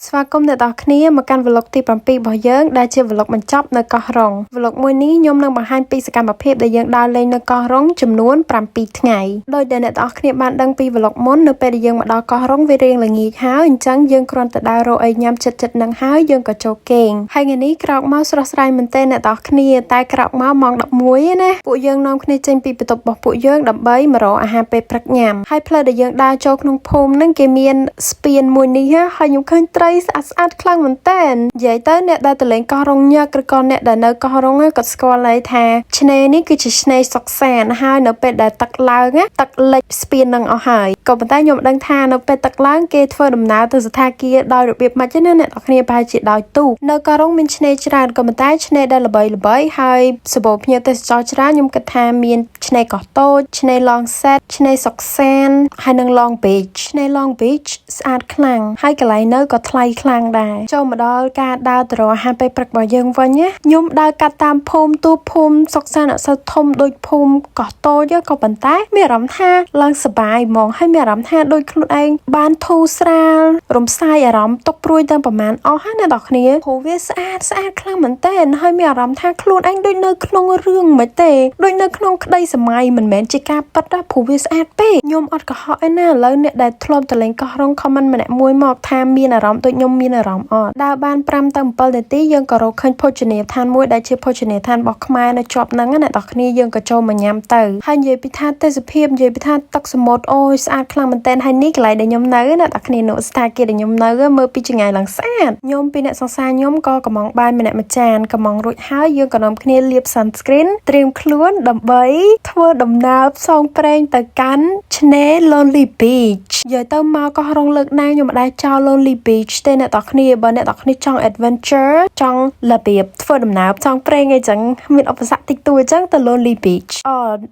ស្វាគមន៍អ្នកទាំងគ្នាមកកាន់ vlog ទី 7 របស់យើងដែលជា vlog បញ្ចប់នៅកោះរ៉ុង vlog មួយនេះខ្ញុំនឹងបង្ហាញពីសកម្មភាពដែលយើងដើរលេងនៅកោះរ៉ុងចំនួន 7 ថ្ងៃដោយដែលអ្នកទាំងគ្នាបានដឹងពី vlog មុននៅពេលដែលយើងមកដល់កោះរ៉ុងវារៀងល្ងាចហើយអញ្ចឹងយើងគ្រាន់តែដើររកអីញ៉ាំចិត្តៗនឹងហើយយើងក៏ចូលគេងហើយថ្ងៃនេះក្រោកមកស្រស់ស្រាយមែនទែនអ្នកទាំងគ្នាតែក្រោកមកម៉ោង 11 ឯណាពួកយើងនាំគ្នាចេញពីបន្ទប់របស់ពួកយើងដើម្បីមករកអាហារពេលព្រឹកញ៉ាំហើយផ្លូវដែលយើងដើរចូលក្នុងភូមិហ្នឹងគេមានស្ពានមួយនេះហើយខ្ញុំឃើញត្រីស្អាតៗខ្លាំងមែនតើនិយាយទៅអ្នកដែលទៅលេងកោះរ៉ុងញឹកឬក៏អ្នកដែលនៅកោះរ៉ុងគាត់ស្គាល់ហើយថាឆ្នេរនេះគឺជាឆ្នេរសុកសានហើយនៅពេលដែលទឹកឡើងទឹកលិចស្ពាននឹងអស់ហើយក៏ប៉ុន្តែខ្ញុំមិនដឹងថានៅពេលទឹកឡើងគេធ្វើដំណើរទៅសណ្ឋាគារដោយរបៀបម៉េចទេណាអ្នកនរគ្នាប្រហែលជាដោយទូកនៅកោះរ៉ុងមានឆ្នេរច្រើនក៏ប៉ុន្តែឆ្នេរដែលល្បីៗហើយសម្បូរភ្ញៀវទេសចរច្រើនខ្ញុំគិតថាមានឆ្នេរកោះតូចឆ្នេរ Long Set ឆ្នេរសុកសានហើយនិង Long Beach ឆ្នេរ Long Beach ស្អាតខ្លាំងហើយកន្លែងនៅក៏ថ្លៃខ្លាំងដែរចូលមកដល់ការដើរទៅរកអាហារពេលព្រឹករបស់យើងវិញណាខ្ញុំដើរកាត់តាមភូមិទូភូមិសុកសានអត់សូវធំដូចភូមិកោះតូចក៏ប៉ុន្តែមានអារម្មណ៍ថាឡើងសប្បាយហ្មងហើយមានអារម្មណ៍ថាដូចខ្លួនឯងបានធូរស្រាលរំសាយអារម្មណ៍ទុកព្រួយទាំងប្រមាណអស់ហើយអ្នកនរគ្នាព្រោះវាស្អាតខ្លាំងមែនតើហើយមានអារម្មណ៍ថាខ្លួនឯងដូចនៅក្នុងរឿងមិនទេដូចនៅក្នុងក្តីសម័យមិនមែនជាការប៉ັດណាព្រោះវាស្អាតពេកខ្ញុំអត់កុហកឯណាឥឡូវអ្នកដែលធ្លាប់ទៅលេងកោះរ៉ុង comment ម្នាក់មួយមកថាមានអារម្មណ៍ដូចខ្ញុំមានអារម្មណ៍អត់ដើរបាន5ទៅ7នាទីយើងក៏រកឃើញភោជនីយដ្ឋានមួយដែលជាភោជនីយដ្ឋានរបស់ខ្មែរនៅជាប់ហ្នឹងអ្នកនរគ្នាយើងក៏ចូលមកញ៉ាំទៅហើយនិយាយពីថាទេសភាពនិយាយពីថាទឹកសមុទ្រអូយស្អាតខ្លាំងមែនតើហើយនេះកន្លែងដែលខ្ញុំនៅអ្នកនរគ្នានៅស្ថានភាពដែលខ្ញុំនៅមើលពីចង្អាយឡើងស្អាតខ្ញុំពីអ្នកសង្សារខ្ញុំក៏កំងបាយម្នាក់មួយចានកំងរួចហើយយើងក៏នាំគ្នាលាប sunscreen ត្រៀមខ្លួនដើម្បីធ្វើដំណើរផ្សងព្រេងទៅកាន់ឆ្នេរ Lonely Beach និយាយទៅមកកោះរ៉ុងលើកណាខ្ញុំមិនដែលចោល Lonely Beach ទេអ្នកនរគ្នាបើអ្នកនរគ្នាចង់ adventure ចង់របៀបធ្វើដំណើរផ្សងព្រេងអីចឹងមានឧបសគ្គតិចតួចចឹងទៅ Lonely Beach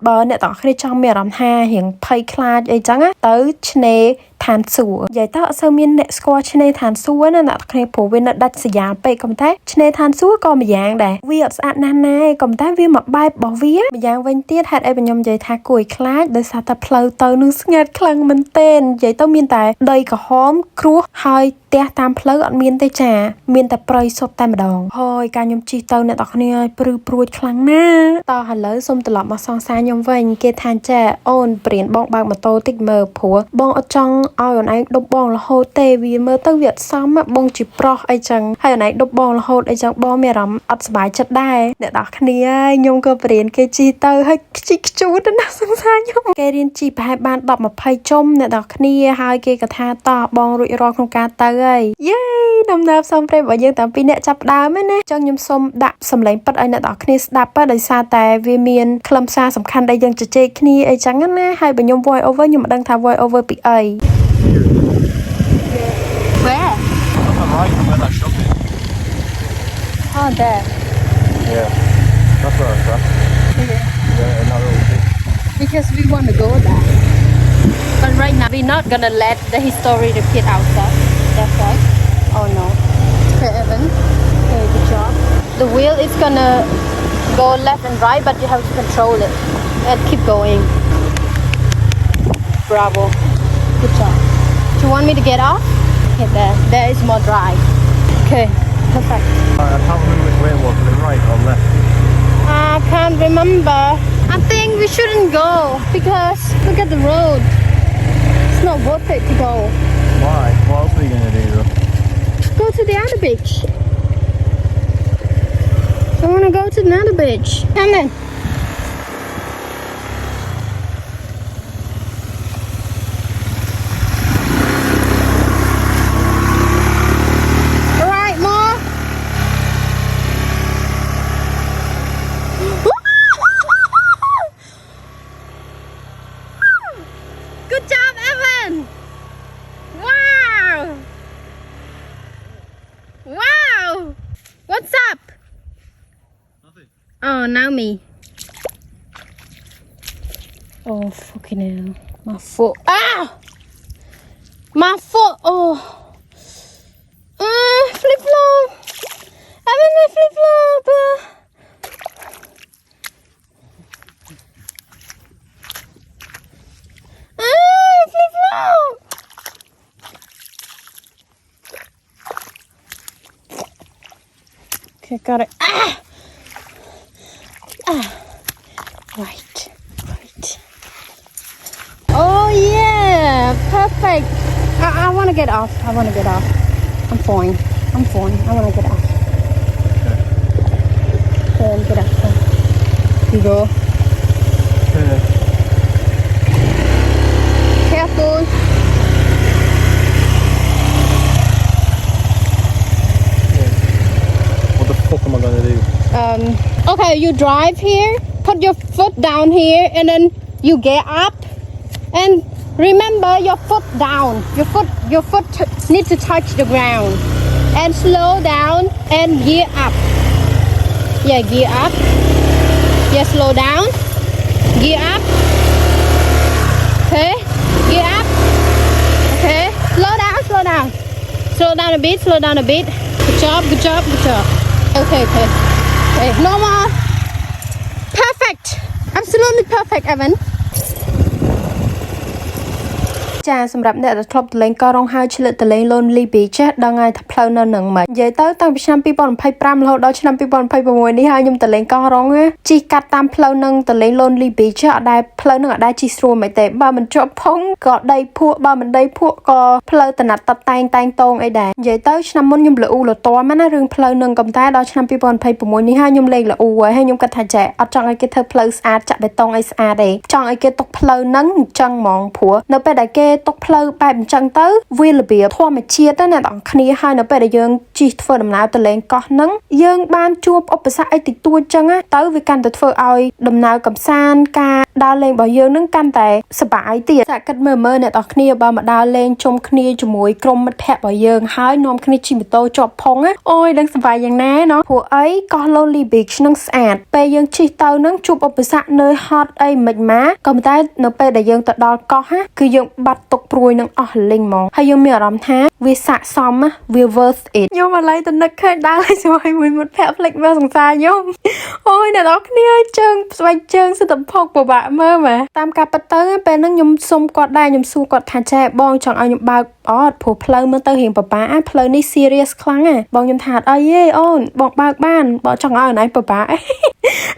បើអ្នកនរគ្នាចង់មានអារម្មណ៍ថារៀងភ័យខ្លាចអីចឹងទៅឆ្នេរឋានសួគ៌និយាយទៅអត់សូវមានអ្នកស្គាល់ឆ្នេរឋានសួគ៌ណាអ្នកគ្នាព្រោះវានៅដាច់ស្រយាលពេកក៏ប៉ុន្តែឆ្នេរឋានសួគ៌ក៏ម្យ៉ាងដែរវាអត់ស្អាតណាស់ណាក៏ប៉ុន្តែវាមួយបែបរបស់វាម្យ៉ាងវិញទៀតហេតុអីខ្ញុំនិយាយថាគួរឲ្យខ្លាចដោយសារតែផ្លូវទៅនឹងស្ងាត់ខ្លាំងមែនទែននិយាយទៅមានតែដីក្រហមគ្រោះហើយផ្ទះតាមផ្លូវអត់មានទេចាមានតែព្រៃសុទ្ធតែម្ដងហើយការខ្ញុំជិះទៅអ្នកនរគ្នាព្រឺព្រួចខ្លាំងណាស់តោះឥឡូវសូមត្រឡប់មកសងសារខ្ញុំវិញគេថាចាអូនព្រានបងបើកម៉ូតូតិចមើលព្រោះបងអត់ចង់ឲ្យអូនឯងដប់បងរហូតទេវាមើលទៅវាអត់សមបងជាប្រុសអីចឹងហើយអូនឯងដប់បងរហូតអីចឹងបងមានអារម្មណ៍អត់សុបាយចិត្តដែរអ្នកនរគ្នាខ្ញុំក៏ព្រានគេជិះទៅហើយខ្ជិះខ្ជួតណាស់សងសារខ្ញុំគេរៀនជិះប្រហែលបាន10-20 ជុំអ្នកនរគ្នាហើយគេក៏ថាតោះបងរួចរាល់ក្នុងការទៅហើយយេដំណើរផ្សងព្រេងរបស់យើងតាំងពីអ្នកចាប់ដើមណាចឹងខ្ញុំសូមដាក់សំឡេងប៉ិតឲ្យអ្នកនរគ្នាស្ដាប់ដោយសារតែវាមានខ្លឹមសារសំខាន់ដែលយើងជជែកគ្នាអីចឹងណាហើយបើខ្ញុំ voice over ខ្ញុំមិនដឹងថា voice over ពីអី Where? I'm right, where that shop is. Oh, there. Yeah, that's where it's at. Yeah, in that little pit. Because we want to go there. But right now, we're not gonna let the history repeat ourselves. That's right. Oh no. Okay, Evan. Okay, good job. The wheel is gonna go left and right, but you have to control it. And keep going. Bravo. Good job. Do you want me to get off? Okay, there is more drive. Okay, perfect. I can't remember which way it was, was it right or left? I can't remember. I think we shouldn't go because look at the road. It's not worth it to go. Why? What else are you going to do though? Go to the other beach. I want to go to another beach. Come in. Good job, Evan! Wow! Wow! What's up? Nothing. Oh, now me. Oh, fucking hell. My foot. Ah! My foot! Oh! Flip-flop! Evan, my flip-flop! Flip-flop! Okay, got it. Right. Oh yeah, perfect. I want to get off. I'm fine. I want to get off. Get off. You go. Careful. What the fuck am I gonna do? Okay, you drive here, put your foot down here, and then you get up. And remember your foot down. Your foot needs to touch the ground. And slow down and gear up. Yeah, gear up. Yeah, slow down. Gear up. Okay, gear up. Okay, slow down. Slow down a bit. Good job. Okay. No more. Perfect. Absolutely perfect, Evan. ចាសម្រាប់អ្នកដែលធ្លាប់ទៅលេងកោះរ៉ុងហើយឆ្លៀតទៅលេង Lonely Beach ដឹងហើយថាផ្លូវនៅនឹងមិននិយាយទៅតាំងពីឆ្នាំ2025រហូតដល់ឆ្នាំ2026នេះហើយខ្ញុំទៅលេងកោះរ៉ុងជីកាត់តាមផ្លូវនឹងទៅលេង Lonely Beach អត់ដែលផ្លូវនឹងអត់ដែលជីស្រួលមិនទេបើមិនជាប់ផុងក៏ដីភក់បើមិនដីភក់ក៏ផ្លូវតណាត់តតែងតងអីដែរនិយាយទៅឆ្នាំមុនខ្ញុំលូលតមណារឿងផ្លូវនឹងកំតែដល់ឆ្នាំ2026នេះហើយខ្ញុំលេងលូហើយខ្ញុំគិតថាចេះអត់ចង់ឲ្យគេធ្វើផ្លូវស្អាតចាក់បេតុងអីស្អាតទេចង់ឲ្យគេទុកផ្លូវនឹងអញ្ចឹងហ្មងព្រោះនៅពេលដែលគេទុកផ្លូវបែបអញ្ចឹងទៅវារបៀបធម្មជាតិណាអ្នកទាំងគ្នាហើយនៅពេលដែលយើងជិះធ្វើដំណើរទៅលេងកោះហ្នឹងយើងបានជួបឧបសគ្គអីតិចតួចអញ្ចឹងទៅវាកាន់តែធ្វើឲ្យដំណើរកម្សាន្តការដើរលេងរបស់យើងហ្នឹងកាន់តែសប្បាយទៀតតែគិតមើលអ្នកទាំងគ្នាបើមកដើរលេងជុំគ្នាជាមួយក្រុមមិត្តភ័ក្តិរបស់យើងហើយនាំគ្នាជិះម៉ូតូជាប់ផុងអូយដឹងសប្បាយយ៉ាងណាណោះព្រោះអីកោះ Lonely Beach ហ្នឹងស្អាតពេលយើងជិះទៅហ្នឹងជួបឧបសគ្គនៅហត់អីមិនម៉ាក៏ប៉ុន្តែនៅពេលដែលយើងទៅដល់កោះគឺយើងបាត់ទុកព្រួយនឹងអស់លីងហ្មងហើយយើងមានអារម្មណ៍ថាវាស័ក្តិសមវា worth it ខ្ញុំឥឡូវទៅនឹកឃើញដើរជាមួយមិត្តភ័ក្តិផ្លេចមើលសង្សារខ្ញុំអូយអ្នកនរគ្នាជើងស្បែកជើងសិតតែផុកពិបាកមើលម៉ែតាមការប៉ັດទៅពេលហ្នឹងខ្ញុំសុំគាត់ដែរខ្ញុំសួរគាត់ថាចេះបងចង់ឲ្យខ្ញុំបើកអត់ព្រោះផ្លូវមើលទៅរៀងពិបាកផ្លូវនេះ serious ខ្លាំងបងខ្ញុំថាអត់អីទេអូនបងបើកបានបងចង់ឲ្យណៃពិបាក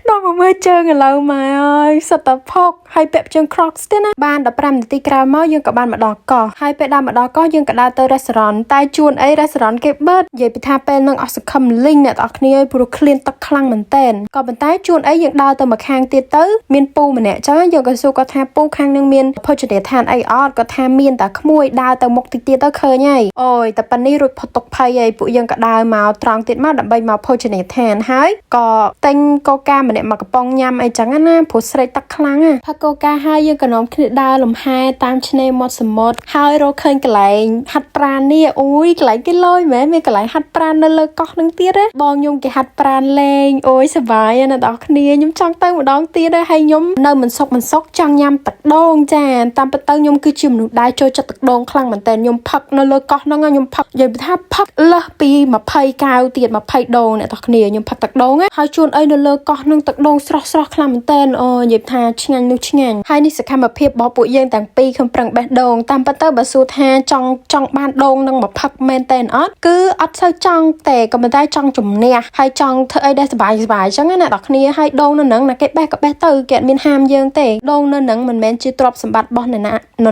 ដល់មកមើលជើងឥឡូវម៉ែអើយសិតតែផុកហើយពាក់ជើង Crocs ទៀតណាបាន15នាទីក្រោយមកយើងក៏បានមកដល់កោះហើយពេលដល់មកដល់កោះយើងក៏ដើរទៅ restaurant តែជួនអី restaurant គេបិទនិយាយពីថាពេលហ្នឹងអស់សង្ឃឹមលីងអ្នកនរគ្នាព្រោះឃ្លានទឹកខ្លាំងមែនតើក៏ប៉ុន្តែជួនអីយើងដើរទៅមកខាងទៀតទៅមានពូម្នាក់ចឹងយើងក៏សួរគាត់ថាពូខាងនឹងមានភោជនីយដ្ឋានអីអត់គាត់ថាមានតែក្មួយដើរទៅមុខតិចទៀតទៅឃើញហើយអូយតែប៉ុណ្នេះរួចផុតទុកភ័យហើយពួកយើងក៏ដើរមកត្រង់ទៀតមកដើម្បីមកភោជនីយដ្ឋានហើយក៏ទិញកូកាម្នាក់មកកំប៉ុងញ៉ាំអីចឹងណាព្រោះស្រេកទឹកខ្លាំងផឹកកូកាហើយយើងក៏នាំគ្នាដើរលំហែតាមឆ្នេរមាត់សមុទ្រហើយរកឃើញកន្លែងហាត់ប្រាណនេះអូយកន្លែងគេលយមែនមានកន្លែងហាត់ប្រាណនៅលើកោះនឹងទៀតបងខ្ញុំគេហាត់ប្រាណលេងអូយសប្បាយណាស់ដល់គ្នាខ្ញុំចង់ទៅម្ដងទៀតហើយខ្ញុំនៅមិនសុខចង់ញ៉ាំទឹកដូងចាតាមពិតទៅខ្ញុំគឺជាមនុស្សដែលចូលចិត្តទឹកដូងខ្លាំងមែនតើខ្ញុំផឹកនៅលើកោះហ្នឹងខ្ញុំផឹកនិយាយថាផឹកលើសពី20កែវទៀត20ដងអ្នកទាំងគ្នាខ្ញុំផឹកទឹកដូងហើយជួនអីនៅលើកោះហ្នឹងទឹកដូងស្រស់ខ្លាំងមែនតើអូនិយាយថាឆ្ងាញ់នោះឆ្ងាញ់ហើយនេះសកម្មភាពរបស់ពួកយើងទាំងពីរខំប្រឹងបេះដូងតាមពិតទៅបើសួរថាចង់បានដូងនឹងមកផឹកមែនតើអត់គឺអត់សូវចង់ទេក៏ប៉ុន្តែចង់ជំនះហើយចង់ធ្វើអីដែលសប្បាយអញ្ចឹងណាអ្នកទាំងគ្នាហើយដូងនៅនឹងណាគេបេះក៏បេះទៅគេអត់មានហាមយើងទេដូងនៅនឹងមិនមែនជាទ្រព្យសម្បត្តិរបស់នរ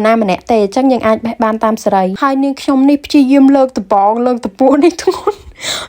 ណាម្នាក់ទេអញ្ចឹងយើងអាចបេះបានតាមសេរីហើយនាងខ្ញុំនេះព្យាយាមលើកតបងលើកតពួរនេះធ្ងន់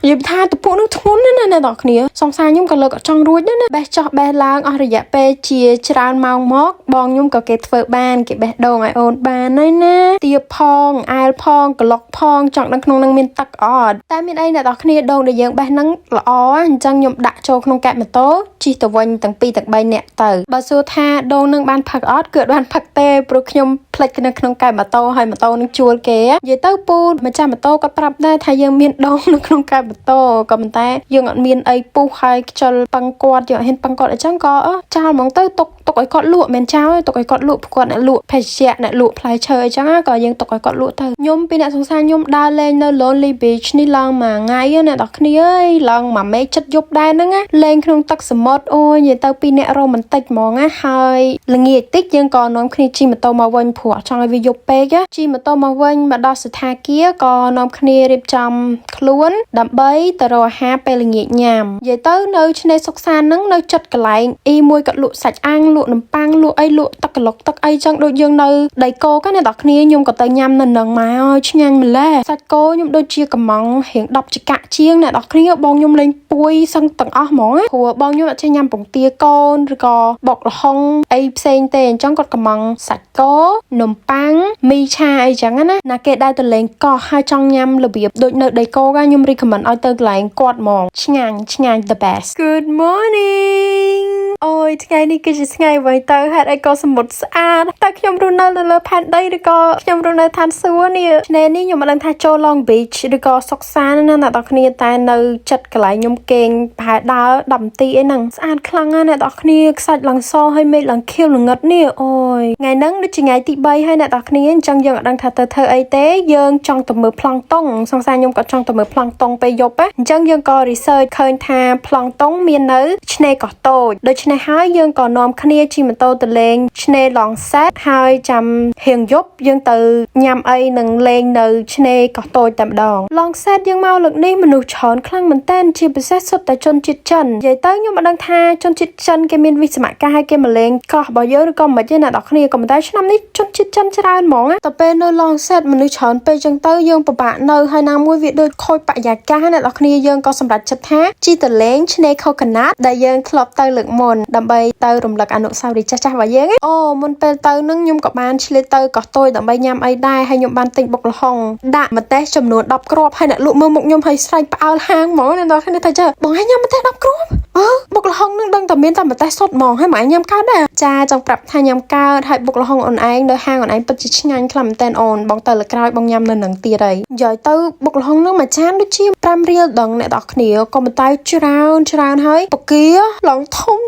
និយាយថាតពួរនឹងធ្ងន់ណាស់អ្នកទាំងគ្នាសង្សារខ្ញុំក៏លើកអត់ចង់រួចដែរណាបេះចោះបេះឡើងអស់រយៈពេលជាច្រើនម៉ោងមកបងខ្ញុំក៏គេធ្វើបានគេបេះដូងឲ្យអូនបានហើយណាទៀបផងអែលផងក្លុកផងចង់ដឹងក្នុងនឹងមានទឹកអត់តែមានអីអ្នកទាំងគ្នាដូងដែលយើងបេះហ្នឹងល្អអញ្ចឹងខ្ញុំដាក់ចូលក្នុងកែបម៉ូតូជិះទៅវិញទាំង2ទាំង3នាក់ទៅបើសួរថាដូងនឹងបានផឹកអត់គឺអត់បានផឹកទេព្រោះខ្ញុំផ្លិចនៅក្នុងកែបម៉ូតូហើយម៉ូតូនឹងជួលគេនិយាយទៅពូម្ចាស់ម៉ូតូគាត់ប្រាប់ដែរថាយើងមានដូងនៅក្នុងកែបម៉ូតូក៏ប៉ុន្តែយើងអត់មានអីពុះហើយខ្ជិលប៉ឹងគាត់យើងអត់ហ៊ានប៉ឹងគាត់អញ្ចឹងក៏ចោលហ្មងទៅទុក ឲ្យគាត់លក់មិនចោលទុកឲ្យគាត់លក់ប្រកបអ្នកលក់ភេសជ្ជៈអ្នកលក់ផ្លែឈើអញ្ចឹងក៏យើងទុកឲ្យគាត់លក់ទៅខ្ញុំពីអ្នកសង្សារខ្ញុំដើរលេងនៅ Lonely Beach នេះឡើងមួយថ្ងៃអ្នកនរគ្នាអើយឡើងមួយមេឃចិត្តយប់ដែរហ្នឹងណាលេងក្នុងទឹកសមុទ្រអូយនិយាយទៅពីអ្នករ៉ូម៉ាន់ទិកហ្មងណាហើយល្ងាចតិចយើងក៏នាំគ្នាជិះម៉ូតូមកវិញព្រោះចង់ឲ្យវាយប់ពេកជិះម៉ូតូមកវិញមកដល់សថាគារក៏នាំគ្នារៀបចំខ្លួនដើម្បីទៅរកអាហារពេលល្ងាចញ៉ាំនិយាយទៅនៅឆ្នេរសុកសានហ្នឹងនៅចិត្តកន្លែងអ៊ីមួយក៏លក់សាច់អាំងលក់នំប៉័ងលក់អីលក់ទឹកកឡុកទឹកអីចឹងដូចយើងនៅដីគោកណាអ្នកនរគ្នាខ្ញុំក៏ទៅញ៉ាំនៅនឹងម៉ែអើយឆ្ងាញ់ម្ល៉េះសាច់គោខ្ញុំដូចជាកំងរៀង10ចកាក់ជាងអ្នកនរគ្នាបងខ្ញុំលេងពួយសឹងទាំងអស់ហ្មងព្រោះបងខ្ញុំអត់ចេះញ៉ាំពងទាកូនឬក៏បុកល្ហុងអីផ្សេងទេអញ្ចឹងគាត់កំងសាច់គោនំប៉័ងមីឆាអីចឹងណាគេដែលទៅលេងកោះហើយចង់ញ៉ាំរបៀបដូចនៅដីគោកខ្ញុំ recommend ឲ្យទៅកន្លែងគាត់ហ្មងឆ្ងាញ់ the best Good morning អូយថ្ងៃនេះគឺជាថ្ងៃអ្វីទៅហេតុអីក៏សមុទ្រស្អាតតែខ្ញុំរស់នៅលើផែនដីឬក៏ខ្ញុំរស់នៅឋានសួគ៌នេះឆ្នេរនេះខ្ញុំមិនដឹងថាចូល Long Beach ឬក៏សុកសានណាអ្នកនរគ្នាតែនៅចិត្តកន្លែងខ្ញុំគេងប្រហែលដើរ10នាទីអីហ្នឹងស្អាតខ្លាំងណាស់អ្នកនរគ្នាខ្សាច់ឡើងសហើយមេឃឡើងខៀវល្ងឹតនេះអូយថ្ងៃហ្នឹងដូចជាថ្ងៃទី3ហើយអ្នកនរគ្នាអញ្ចឹងយើងអត់ដឹងថាទៅធ្វើអីទេយើងចង់ទៅមើលប្លង់តុងសង្សារខ្ញុំក៏ចង់ទៅមើលប្លង់តុងពេលយប់អញ្ចឹងយើងក៏ research ឃើញថាប្លង់តុងមាននៅឆ្នេរកោះតូចដូច្នេះហើយយើងក៏នាំគ្នាជិះម៉ូតូទៅលេងឆ្នេរ Long Set ហើយចាំរៀងយប់យើងទៅញ៉ាំអីនិងលេងនៅឆ្នេរកោះតូចតែម្ដង Long Set យើងមកលើកនេះមនុស្សច្រើនខ្លាំងមែនតើជាពិសេសសុទ្ធតែជនជាតិចិននិយាយទៅខ្ញុំមិនដឹងថាជនជាតិចិនគេមានវិស្មករឲ្យគេមកលេងកោះរបស់យើងឬក៏មិនទេអ្នកនរគ្នាក៏ប៉ុន្តែឆ្នាំនេះជនជាតិចិនច្រើនហ្មងតែពេលនៅ Long Set មនុស្សច្រើនពេកចឹងទៅយើងពិបាកនៅហើយណាមួយវាដូចខូចបរិយាកាសអ្នកនរគ្នាយើងក៏សម្រេចចិត្តថាជីទៅលេងឆ្នេរ Coconut ដែលយើងធ្លាប់ទៅលើកមុនដើម្បីទៅរំលឹកអនុស្សាវរីយ៍ចាស់ៗរបស់យើងអូមុនពេលទៅនឹងខ្ញុំក៏បានឆ្លៀតទៅកោះតូចដើម្បីញ៉ាំអីដែរហើយខ្ញុំបានទិញបុកល្ហុងដាក់ម្ទេសចំនួន10គ្រាប់ហើយអ្នកលក់មើលមុខខ្ញុំហើយស្រែកផ្អើលហាងហ្មងអ្នកនរគ្នាថាបងឲ្យញ៉ាំម្ទេស10គ្រាប់បុកល្ហុងនឹងដឹងតែមានតែម្ទេសសុទ្ធហ្មងហើយមិនឲ្យញ៉ាំកើតដែរចាចង់ប្រាប់ថាញ៉ាំកើតហើយបុកល្ហុងអូនឯងនៅហាងអូនឯងពិតជាឆ្ងាញ់ខ្លាំងមែនតើអូនបងទៅលើក្រោយបងញ៉ាំនៅនឹងទៀតហើយនិយាយទៅបុកល្ហុងនឹងមួយចានដូចជា5រៀលដងអ្នកនរគ្នាក៏មិនតែច្រើនហើយបកាឡើងធំ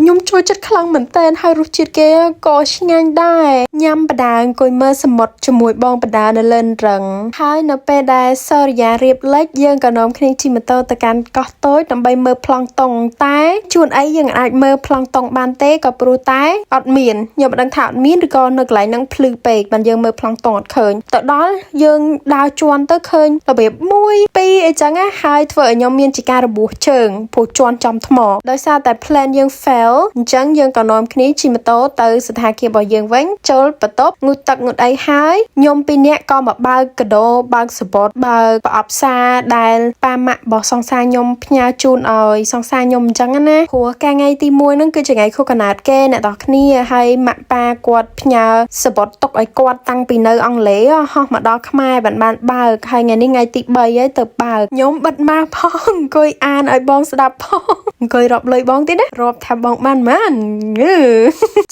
ខ្ញុំចូលចិត្តខ្លាំងមែនតើហើយរសជាតិគេក៏ឆ្ងាញ់ដែរញ៉ាំបដាអង្គុយមើលសមុទ្រជាមួយបងបដានៅលើនរឹងហើយនៅពេលដែលសរិយារៀបលិចយើងក៏នាំគ្នាជិះម៉ូតូទៅកាន់កោះតូចដើម្បីមើលប្លង់តុងតែជួនអីយើងអាចមើលប្លង់តុងបានទេក៏ព្រោះតែអត់មានខ្ញុំមិនដឹងថាអត់មានឬក៏នៅកន្លែងហ្នឹងភ្លឺពេកបានយើងមើលប្លង់តុងអត់ឃើញទៅដល់យើងដើរជាន់ទៅឃើញរបៀប1 2អីចឹងហើយធ្វើឲ្យខ្ញុំមានជាការរបួសជើងព្រោះជាន់ចំថ្មដោយសារតែ plan យើង fail អញ្ចឹងយើងក៏នាំគ្នាជិះម៉ូតូទៅសណ្ឋាគាររបស់យើងវិញចូលបន្ទប់ងូតទឹកងូតអីហើយខ្ញុំពីរនាក់ក៏មកបើកកាដូបើកសបតបើកប្រអប់សារដែលប៉ាម៉ាក់របស់សង្សារខ្ញុំផ្ញើជូនឲ្យសង្សារខ្ញុំអញ្ចឹងណាព្រោះកាលថ្ងៃទី1ហ្នឹងគឺជាថ្ងៃខួបកំណើតគេអ្នកនរគ្នាហើយម៉ាក់ប៉ាគាត់ផ្ញើសបតទុកឲ្យគាត់តាំងពីនៅអង់គ្លេសហោះមកដល់ខ្មែរបានបើកហើយថ្ងៃនេះថ្ងៃទី3ហើយទៅបើកខ្ញុំបិទម៉ាស់ផងអង្គុយអានឲ្យបងស្ដាប់ផងអង្គុយរាប់លុយបងទៀតណារាប់ថាបងបានម៉ាន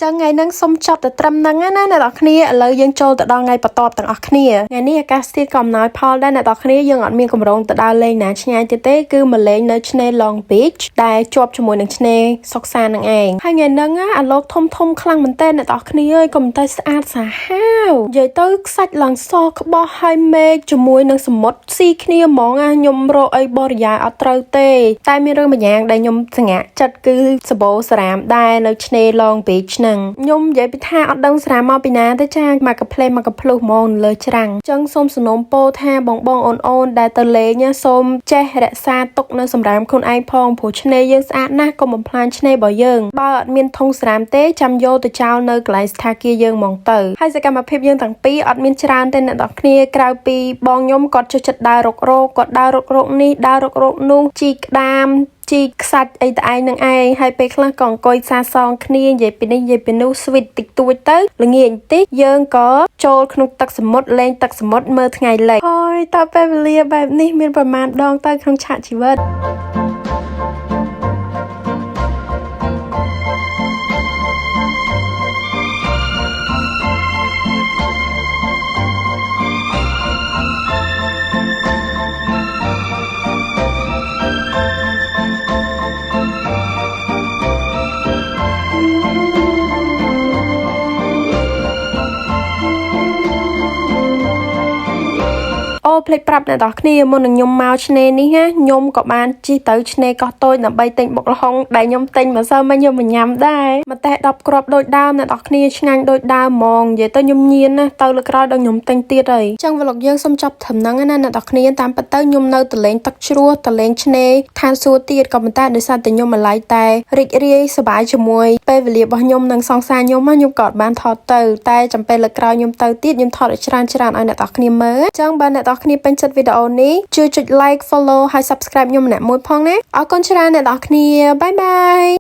ចឹងថ្ងៃហ្នឹងសុំចប់តែត្រឹមហ្នឹងណាអ្នកនរគ្នាឥឡូវយើងចូលទៅដល់ថ្ងៃបន្ទាប់ទាំងអស់គ្នាថ្ងៃនេះអាកាសធាតុក៏អំណោយផលដែរអ្នកនរគ្នាយើងអត់មានកម្រងទៅដើរលេងណាឆ្ងាយទៀតទេគឺមកលេងនៅឆ្នេរ Long Beach ដែលជាប់ជាមួយនឹងឆ្នេរសុកសាននឹងឯងហើយថ្ងៃហ្នឹងអាលោកធំខ្លាំងមែនតើអ្នកនរគ្នាអើយក៏មិនតែស្អាតសាហាវនិយាយទៅខ្សាច់ឡើងសក្បោះហើយមេឃជាមួយនឹងសមុទ្រស៊ីគ្នាហ្មងខ្ញុំរកអីបរិយាអត់ត្រូវទេតែមានរឿងម្យ៉ាងដែលខ្ញុំសង្ហាចិត្តគឺសបោសារ៉ាមដែរនៅឆ្នេរ Long Beach ហ្នឹងខ្ញុំនិយាយពីថាអត់ដឹងសារ៉ាមមកពីណាទេចាមកកាផ្លេមកកាភ្លុះហ្មងលើច្រាំងអញ្ចឹងសូមសំណូមពរថាបងអូនដែលទៅលេងសូមចេះរក្សាទុកនៅសម្រាមខ្លួនឯងផងព្រោះឆ្នេរយើងស្អាតណាស់កុំបំផ្លាញឆ្នេររបស់យើងបើអត់មានធុងសារ៉ាមទេចាំយកទៅចោលនៅកន្លែងស្ថាគារយើងហ្មងទៅហើយសកម្មភាពយើងទាំងពីរអត់មានច្រើនទេអ្នកនរគ្នាក្រៅពីបងខ្ញុំគាត់ចូលចិត្តដើររុករកគាត់ដើររុករកនេះដើររុករកនោះជីកក្តាមជីកខ្សាច់អីតឯងនឹងឯងហើយពេលខ្លះក៏អង្គុយសាសងគ្នានិយាយពីនេះនិយាយពីនោះស្វីតតិចតួចទៅល្ងាចបន្តិចយើងក៏ចូលក្នុងទឹកសមុទ្រលេងទឹកសមុទ្រមើលថ្ងៃលិចហើយតើពេលវេលាបែបនេះមានប្រមាណដងទៅក្នុងឆាកជីវិត ភ្លេចប្រាប់អ្នកនរគ្នាមុននឹងខ្ញុំមកឆ្នេរនេះណាខ្ញុំក៏បានជិះទៅឆ្នេរកោះតូចដើម្បីទិញបុកល្ហុងដែលខ្ញុំទិញម្សិលមិញខ្ញុំញ៉ាំដែរម្ទេស10គ្រាប់ដូចដើមអ្នកនរគ្នាឆ្ងាញ់ដូចដើមហ្មងនិយាយទៅខ្ញុំញៀនណាទៅលើក្រោយដល់ខ្ញុំទិញទៀតហើយអញ្ចឹង vlog យើងសូមចប់ត្រឹមហ្នឹងណាអ្នកនរគ្នាតាមពិតទៅខ្ញុំនៅទៅលេងទឹកជ្រោះទៅលេងឆ្នេរឋានសួគ៌ទៀតក៏ប៉ុន្តែដោយសារតែខ្ញុំម្លាយតែរីករាយសប្បាយជាមួយពេលវេលារបស់ខ្ញុំនិងសង្សារខ្ញុំក៏បានថតទៅតែចាំពេលលើក្រោយខ្ញុំទៅទៀតខ្ញុំថតឲ្យច្រើនឲ្យអ្នកនរគ្នាមើលអញ្ចឹងបើអ្នកនរគ្នាពេញចិត្តវីដេអូនេះជួយចុច like follow ហើយ subscribe ខ្ញុំម្នាក់មួយផងណាអរគុណច្រើនអ្នកនរគ្នាបាយបាយ